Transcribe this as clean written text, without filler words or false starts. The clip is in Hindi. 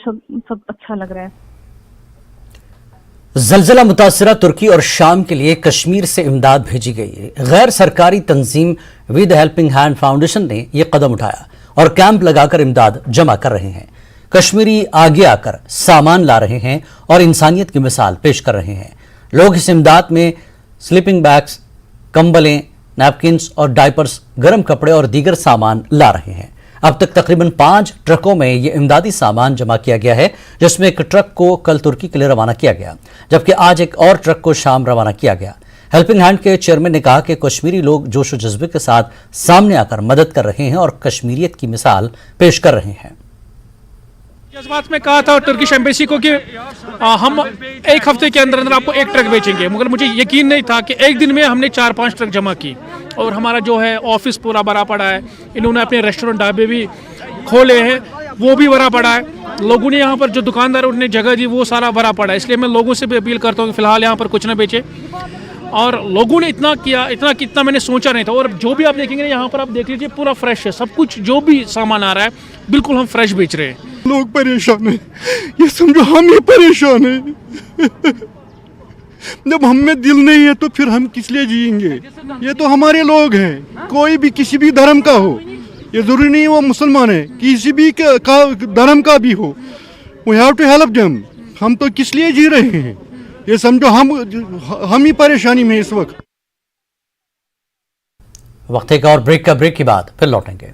सब सब अच्छा लग रहा है। जलजिला मुतासिरा तुर्की और शाम के लिए कश्मीर से इमदाद भेजी गई है। गैर सरकारी तंजीम We The Helping Hand Foundation ने यह कदम उठाया और कैंप लगाकर इमदाद जमा कर रहे हैं। कश्मीरी आगे आकर सामान ला रहे हैं और इंसानियत की मिसाल पेश कर रहे हैं। लोग इस इमदाद में स्लीपिंग बैग्स, कंबलें, नैपकिन्स और डायपर्स, गर्म कपड़े और दीगर सामान ला रहे हैं। अब तक तकरीबन 5 ट्रकों में यह इमदादी सामान जमा किया गया है, जिसमें एक ट्रक को कल तुर्की के लिए रवाना किया गया, जबकि आज एक और ट्रक को शाम रवाना किया गया। हेल्पिंग हैंड के चेयरमैन ने कहा कि कश्मीरी लोग जोश व जज्बे के साथ सामने आकर मदद कर रहे हैं और कश्मीरियत की मिसाल पेश कर रहे हैं। इस बात में कहा था टर्किश एम्बेसी को कि हम एक हफ्ते के अंदर अंदर आपको एक ट्रक बेचेंगे, मगर मुझे यकीन नहीं था कि एक दिन में हमने 4-5 ट्रक जमा की और हमारा जो है ऑफिस पूरा भरा पड़ा है। इन्होंने अपने रेस्टोरेंट ढाबे भी खोले हैं, वो भी भरा पड़ा है। लोगों ने यहाँ पर जो दुकानदार उन्हें जगह दी वो सारा भरा पड़ा है। इसलिए मैं लोगों से भी अपील करता हूँ कि फिलहाल यहाँ पर कुछ ना बेचे। और लोगों ने इतना किया, इतना मैंने सोचा नहीं था। और जो भी आप देखेंगे यहाँ पर, आप देख लीजिए पूरा फ्रेश है सब कुछ। जो भी सामान आ रहा है बिल्कुल हम फ्रेश बेच रहे हैं। लोग परेशान हैं, ये समझो हम ही परेशान हैं। जब हम में दिल नहीं है तो फिर हम किस लिए जिएंगे? ये तो हमारे लोग हैं, कोई भी किसी भी धर्म का हो, ये जरूरी नहीं वो मुसलमान है, किसी भी धर्म का भी हो। We have to help them. हम तो किस लिए जी रहे हैं? ये समझो हम ही परेशानी में इस वक्त। एक और ब्रेक के बाद फिर लौटेंगे।